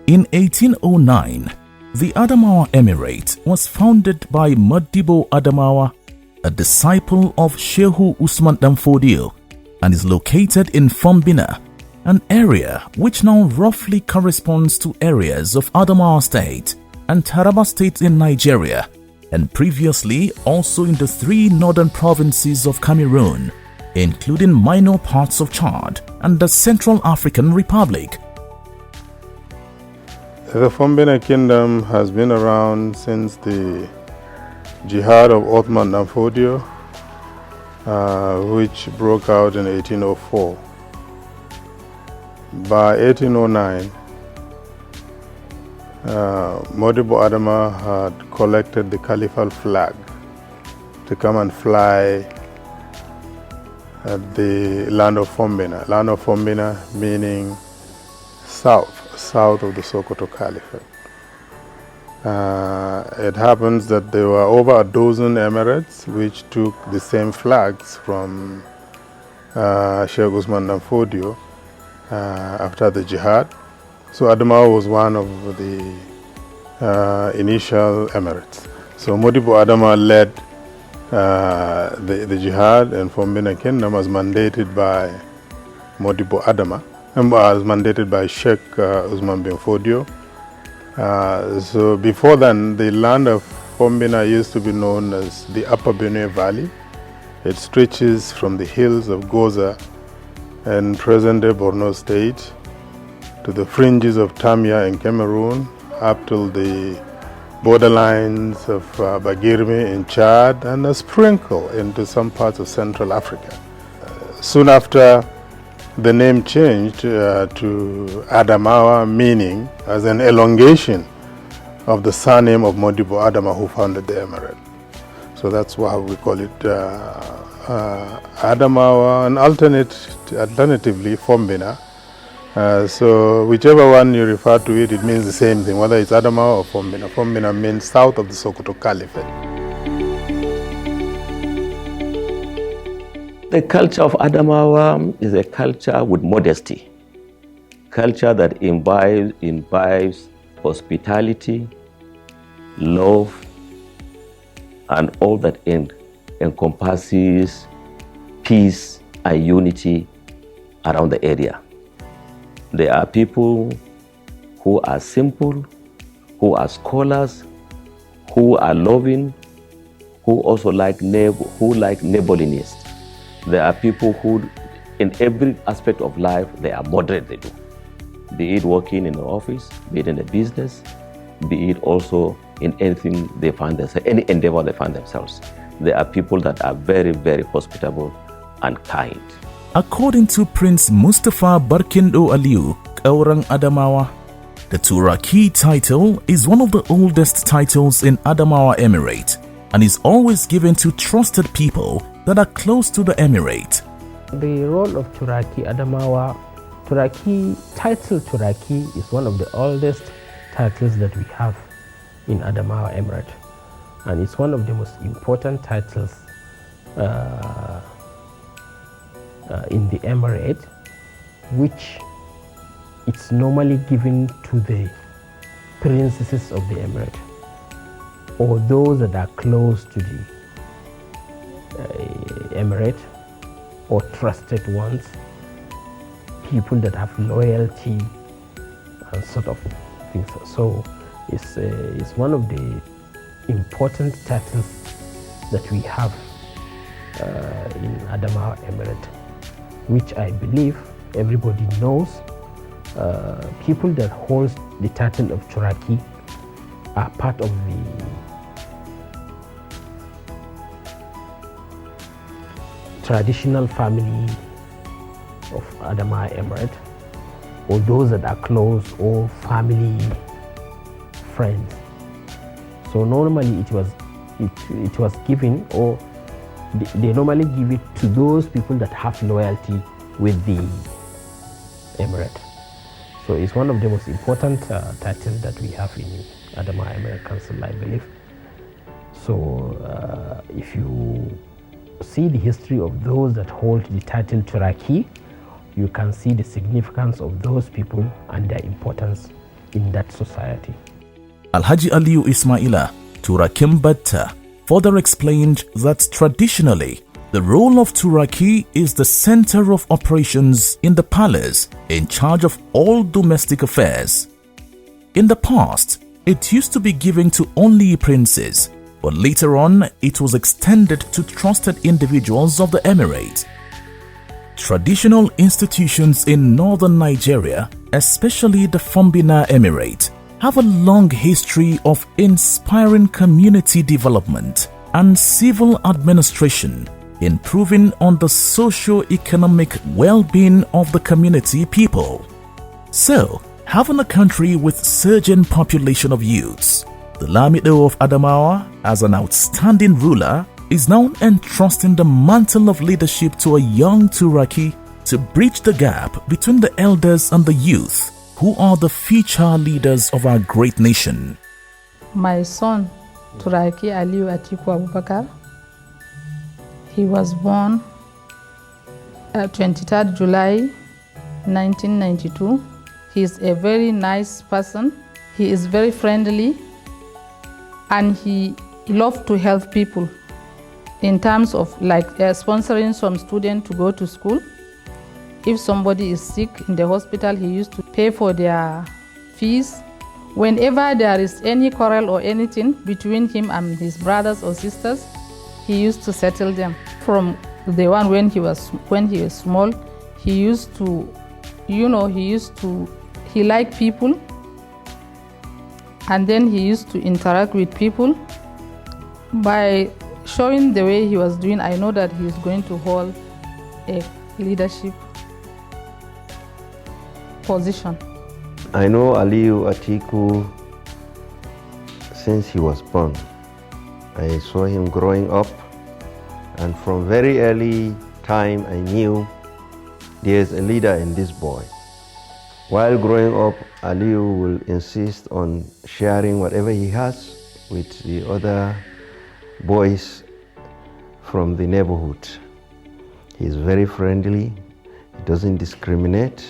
In 1809, the Adamawa Emirate was founded by Modibo Adamawa, a disciple of Shehu Usman Danfodio, and is located in Fombina, an area which now roughly corresponds to areas of Adamawa State and Taraba State in Nigeria, and previously also in the 3 northern provinces of Cameroon, including minor parts of Chad and the Central African Republic. The Fombina Kingdom has been around since the Jihad of Othman Danfodio, which broke out in 1804. By 1809, Modibo Adama had collected the Caliphal flag to come and fly at the land of Fombina. Land of Fombina meaning south of the Sokoto Caliphate. It happens that there were over a dozen emirates which took the same flags from Sheikh Usman Danfodio after the jihad. So Adamawa was one of the initial emirates. So Modibo Adama led the jihad in Fombina Kingdom as mandated by Modibo Adama, as mandated by Sheikh Usman bin Fodio. So before then, the land of Fombina used to be known as the Upper Benue Valley. It stretches from the hills of Goza in present-day Borno State to the fringes of Tamia in Cameroon, up till the borderlines of Bagirmi in Chad, and a sprinkle into some parts of Central Africa. Soon after, the name changed to Adamawa, meaning as an elongation of the surname of Modibo Adama, who founded the emirate. So that's why we call it Adamawa, and alternatively Fombina. So whichever one you refer to it means the same thing, whether it's Adamawa or Fombina. Fombina means south of the Sokoto Caliphate. The culture of Adamawa is a culture with modesty, culture that imbibes hospitality, love, and all that encompasses peace and unity around the area. There are people who are simple, who are scholars, who are loving, who also like neighborliness. There are people who, in every aspect of life, they are moderate, they do. Be it working in an office, be it in a business, be it also in anything they find themselves, any endeavor they find themselves. There are people that are very, very hospitable and kind. According to Prince Mustafa Barkindo Aliu, Kaurang Adamawa, the Turaki title is one of the oldest titles in Adamawa Emirate and is always given to trusted people that are close to the emirate. The role of Turaki Adamawa, title Turaki is one of the oldest titles that we have in Adamawa Emirate, and it's one of the most important titles in the emirate, which it's normally given to the princesses of the emirate or those that are close to the emirate, or trusted ones, people that have loyalty and sort of things. So it's one of the important titles that we have in Adamawa Emirate, which I believe everybody knows. People that hold the title of Turaki are part of the traditional family of Adamawa Emirate, or those that are close or family friends. So normally it was given, or they normally give it to those people that have loyalty with the emirate. So it's one of the most important titles that we have in Adamawa Emirate Council, I believe. So if you see the history of those that hold the title Turaki, you can see the significance of those people and their importance in that society. Alhaji Aliyu Ismaila Turakin Batta further explained that traditionally, the role of Turaki is the center of operations in the palace, in charge of all domestic affairs. In the past, it used to be given to only princes, but later on, it was extended to trusted individuals of the emirate. Traditional institutions in northern Nigeria, especially the Fombina Emirates, have a long history of inspiring community development and civil administration, improving on the socio-economic well-being of the community people. So, having a country with surging population of youths, the Lamido of Adamawa, as an outstanding ruler, is now entrusting the mantle of leadership to a young Turaki to bridge the gap between the elders and the youth, who are the future leaders of our great nation. My son, Turaki Aliyu Atiku Abubakar, he was born 23rd July 1992. He is a very nice person. He is very friendly, and he loves to help people in terms of sponsoring some students to go to school. If somebody is sick in the hospital, he used to pay for their fees. Whenever there is any quarrel or anything between him and his brothers or sisters, he used to settle them. From the one when he was small, he used to, he liked people, and then he used to interact with people. By showing the way he was doing, I know that he is going to hold a leadership position. I know Aliyu Atiku since he was born. I saw him growing up, and from very early time I knew there's a leader in this boy. While growing up, Aliyu will insist on sharing whatever he has with the other boys from the neighborhood. He is very friendly, he doesn't discriminate,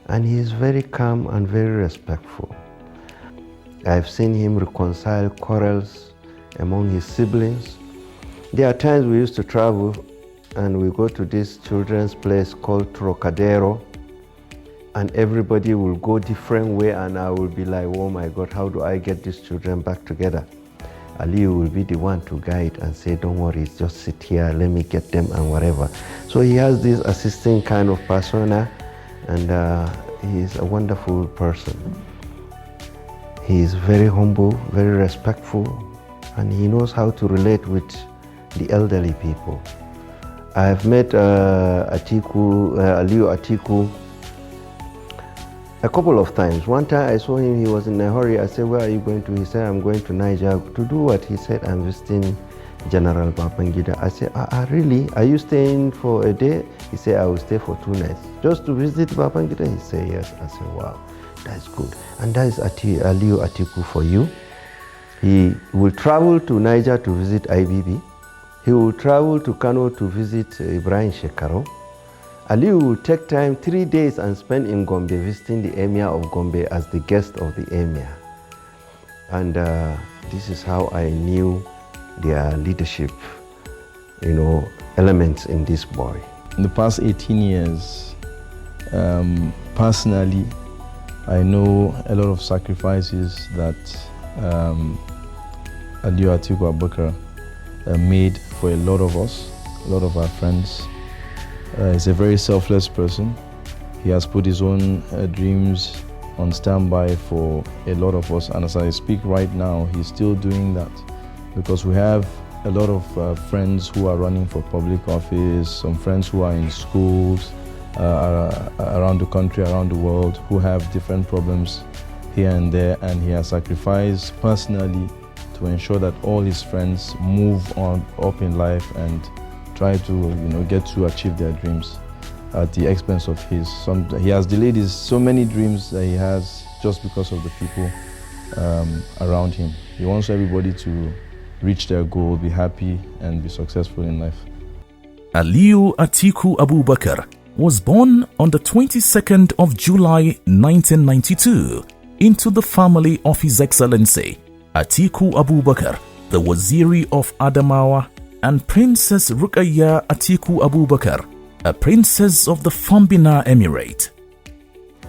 and he is very calm and very respectful. I've seen him reconcile quarrels among his siblings. There are times we used to travel and we go to this children's place called Trocadero, and everybody will go different way, and I will be like, oh my God, how do I get these children back together? Aliyu will be the one to guide and say, don't worry, just sit here, let me get them and whatever. So he has this assisting kind of persona, and he is a wonderful person. He is very humble, very respectful, and he knows how to relate with the elderly people. I have met Aliyu Atiku a couple of times. One time I saw him, he was in a hurry. I said, where are you going to? He said, I'm going to Niger. To do what? He said, I'm visiting General Babangida. I said, really? Are you staying for a day? He said, I will stay for 2 nights. Just to visit Babangida? He said, yes. I said, wow, that's good. And that is Aliyu Atiku for you. He will travel to Niger to visit IBB. He will travel to Kano to visit Ibrahim Shekaro. Aliyu will take time 3 days and spend in Gombe visiting the Emir of Gombe as the guest of the Emir. And this is how I knew their leadership, elements in this boy. In the past 18 years, personally, I know a lot of sacrifices that Aliyu Atiku Abubakar made for a lot of us, a lot of our friends. He's a very selfless person. He has put his own dreams on standby for a lot of us, and as I speak right now, he's still doing that, because we have a lot of friends who are running for public office, some friends who are in schools around the country, around the world, who have different problems here and there, and he has sacrificed personally to ensure that all his friends move on up in life and try to get to achieve their dreams at the expense of his. He has delayed so many dreams that he has just because of the people around him. He wants everybody to reach their goal, be happy, and be successful in life. Aliyu Atiku Abubakar was born on the 22nd of July 1992 into the family of His Excellency Atiku Abubakar, the Waziri of Adamawa, and Princess Rukaya Atiku Abubakar, a princess of the Fombina Emirate.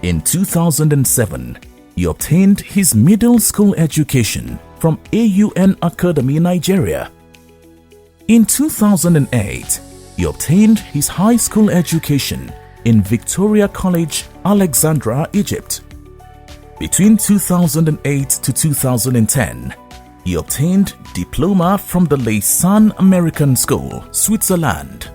In 2007, he obtained his middle school education from AUN Academy, Nigeria. In 2008, he obtained his high school education in Victoria College, Alexandria, Egypt. Between 2008 to 2010, he obtained diploma from the Lausanne American School, Switzerland.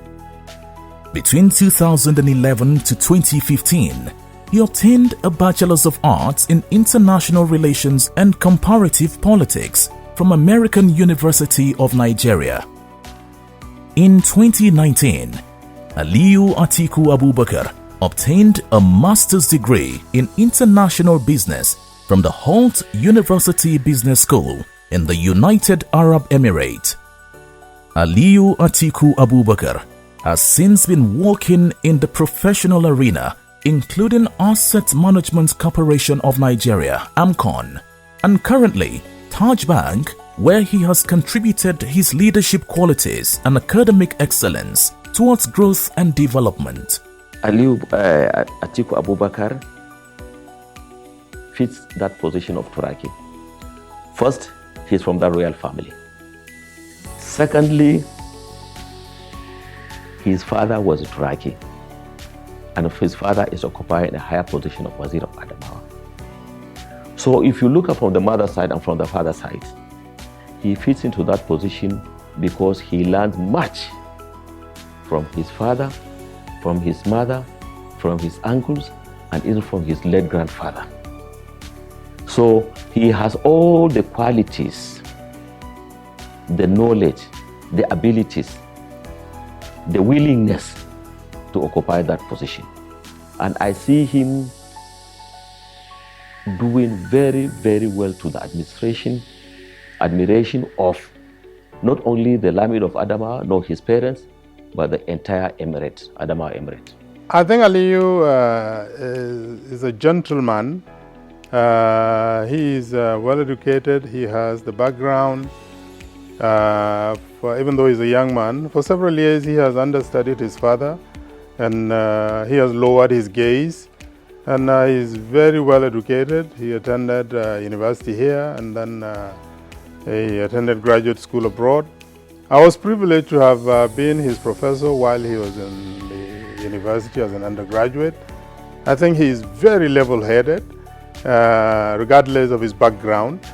Between 2011 to 2015, he obtained a Bachelor's of Arts in International Relations and Comparative Politics from American University of Nigeria. In 2019, Aliyu Atiku Abubakar obtained a master's degree in international business from the Holt University Business School in the United Arab Emirates. Aliyu Atiku Abubakar has since been working in the professional arena, including Asset Management Corporation of Nigeria, AMCON, and currently Taj Bank, where he has contributed his leadership qualities and academic excellence towards growth and development. Aliyu Atiku Abubakar fits that position of Turaki. First, he's from the royal family. Secondly, his father was Turaki, and his father is occupying a higher position of Wazir of Adamawa. So if you look at from the mother's side and from the father's side, he fits into that position because he learned much from his father, from his mother, from his uncles, and even from his late grandfather. So he has all the qualities, the knowledge, the abilities, the willingness to occupy that position. And I see him doing very, very well to the admiration of not only the Lamid of Adamawa, nor his parents, but the entire Emirate, Adamawa Emirate. I think Aliyu is a gentleman. He is well educated. He has the background. Even though he's a young man, for several years he has understudied his father, and he has lowered his gaze. And he's very well educated. He attended university here, and then he attended graduate school abroad. I was privileged to have been his professor while he was in the university as an undergraduate. I think he is very level-headed, regardless of his background.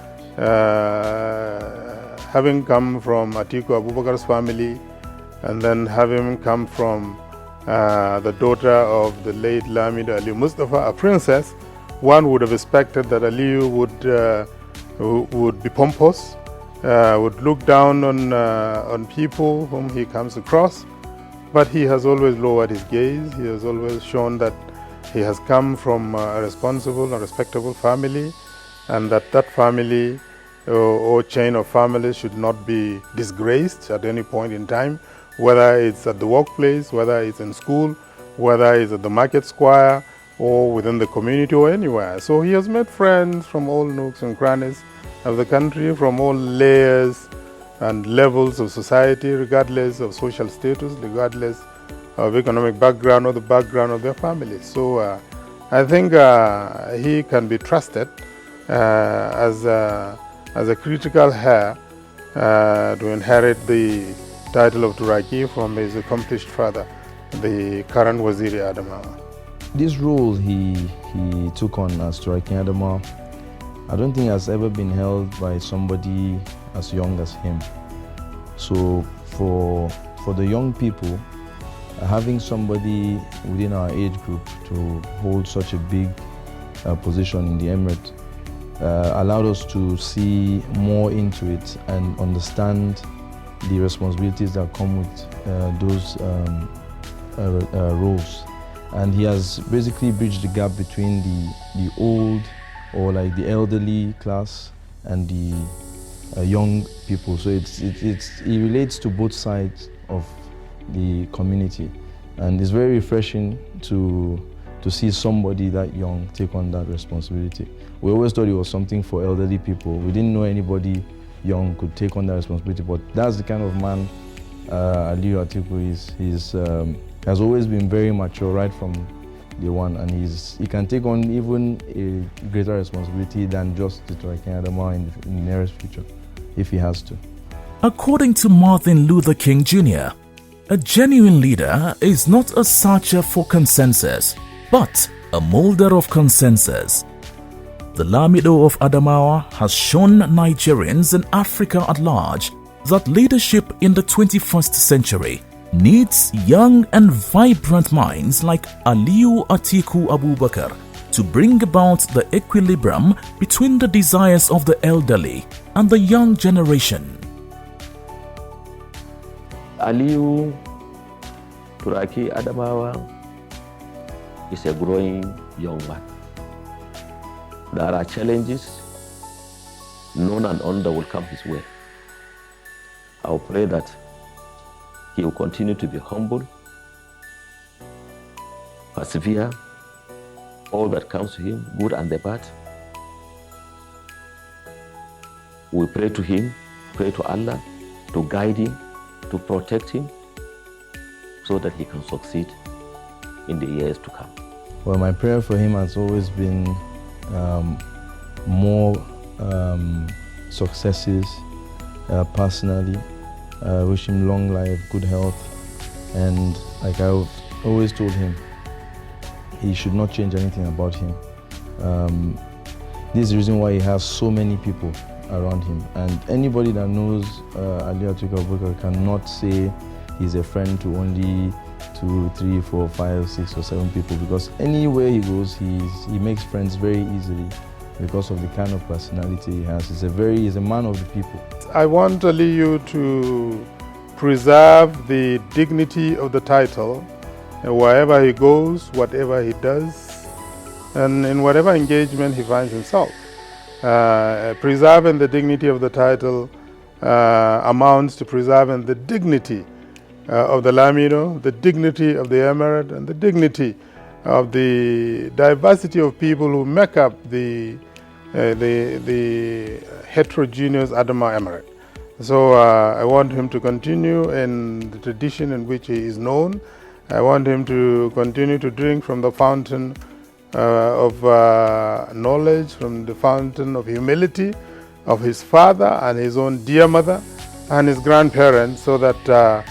Having come from Atiku Abubakar's family, and then having come from the daughter of the late Lamid Ali Mustafa, a princess, one would have expected that Aliyu would be pompous, would look down on people whom he comes across, but he has always lowered his gaze. He has always shown that he has come from a responsible and respectable family, and that family or chain of families should not be disgraced at any point in time, whether it's at the workplace, whether it's in school, whether it's at the market square, or within the community or anywhere. So he has made friends from all nooks and crannies of the country, from all layers and levels of society, regardless of social status, regardless of economic background or the background of their families. So I think he can be trusted as a critical heir to inherit the title of Turaki from his accomplished father, the current Waziri Adamawa. This role he took on as Turaki Adamawa, I don't think has ever been held by somebody as young as him. So for the young people, having somebody within our age group to hold such a big position in the Emirate allowed us to see more into it and understand the responsibilities that come with those roles. And he has basically bridged the gap between the old or like the elderly class and the young people. So it relates to both sides of the community, and it's very refreshing to to see somebody that young take on that responsibility. We always thought it was something for elderly people. We didn't know anybody young could take on that responsibility, but that's the kind of man Aliyu Atiku is. He's has always been very mature right from day one, and he can take on even a greater responsibility than just the Turaki of Adamawa in the nearest future, if he has to. According to Martin Luther King Jr., a genuine leader is not a searcher for consensus, but a molder of consensus. The Lamido of Adamawa has shown Nigerians and Africa at large that leadership in the 21st century needs young and vibrant minds like Aliyu Atiku Abubakar to bring about the equilibrium between the desires of the elderly and the young generation. Aliyu Turaki Adamawa is a growing young man. There are challenges, known and unknown, that will come his way. I will pray that he will continue to be humble, persevere, all that comes to him, good and the bad. We pray to him, pray to Allah to guide him, to protect him, so that he can succeed in the years to come. Well, my prayer for him has always been more successes personally. I wish him long life, good health, and like I've always told him, he should not change anything about him. This is the reason why he has so many people around him, and anybody that knows Aliyu Atiku Abubakar cannot say he's a friend to only 2, 3, 4, 5, 6 or 7 people, because anywhere he goes, he makes friends very easily because of the kind of personality he has. He's a man of the people. I want Aliyu to preserve the dignity of the title wherever he goes, whatever he does, and in whatever engagement he finds himself. Preserving the dignity of the title amounts to preserving the dignity of the Lamido, the dignity of the Emirate, and the dignity of the diversity of people who make up the heterogeneous Adamawa Emirate. So I want him to continue in the tradition in which he is known. I want him to continue to drink from the fountain of knowledge, from the fountain of humility of his father and his own dear mother and his grandparents, so that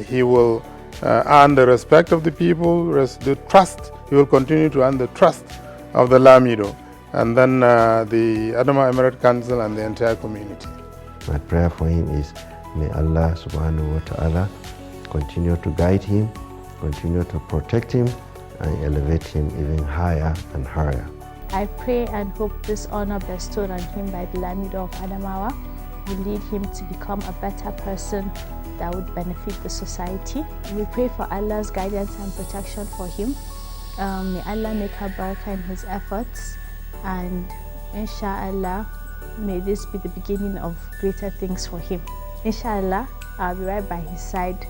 he will earn the respect of the people, the trust. He will continue to earn the trust of the Lamido, and then the Adamawa Emirate Council and the entire community. My prayer for him is, may Allah subhanahu wa ta'ala continue to guide him, continue to protect him, and elevate him even higher and higher. I pray and hope this honor bestowed on him by the Lamido of Adamawa will lead him to become a better person that would benefit the society. We pray for Allah's guidance and protection for him. May Allah make her barakah in his efforts, and inshallah, may this be the beginning of greater things for him. Inshallah, I'll be right by his side,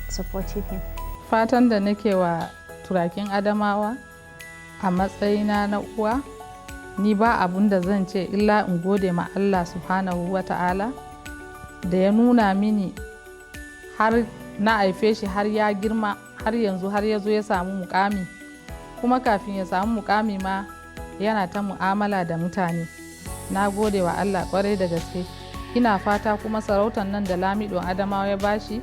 supporting him. Fatan da nake wa Turakin Adamawa a matsayina na uwa, ni ba abun da zan ce illa in gode ma Allah subhanahu wa ta'ala da ya nuna mini har na haife shi har ya girma, har yanzu har ya zo ya samu mukami, kuma kafin ya samu mukami ma yana ta mu'amala da mutane. Na gode wa Allah kwarai da gaske. Ina fata kuma sarautar nan da Lamidon Adamawa ya bashi,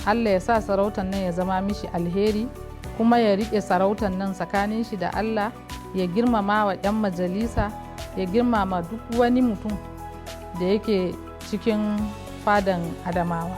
Allah ya sa sarautar nan ya zama mishi alheri, kuma ya riƙe sarautar nan tsakanin shi da Allah, ya girmama wa 'yan majalisa, ya girmama duk wani mutum da yake cikin fadan Adamawa.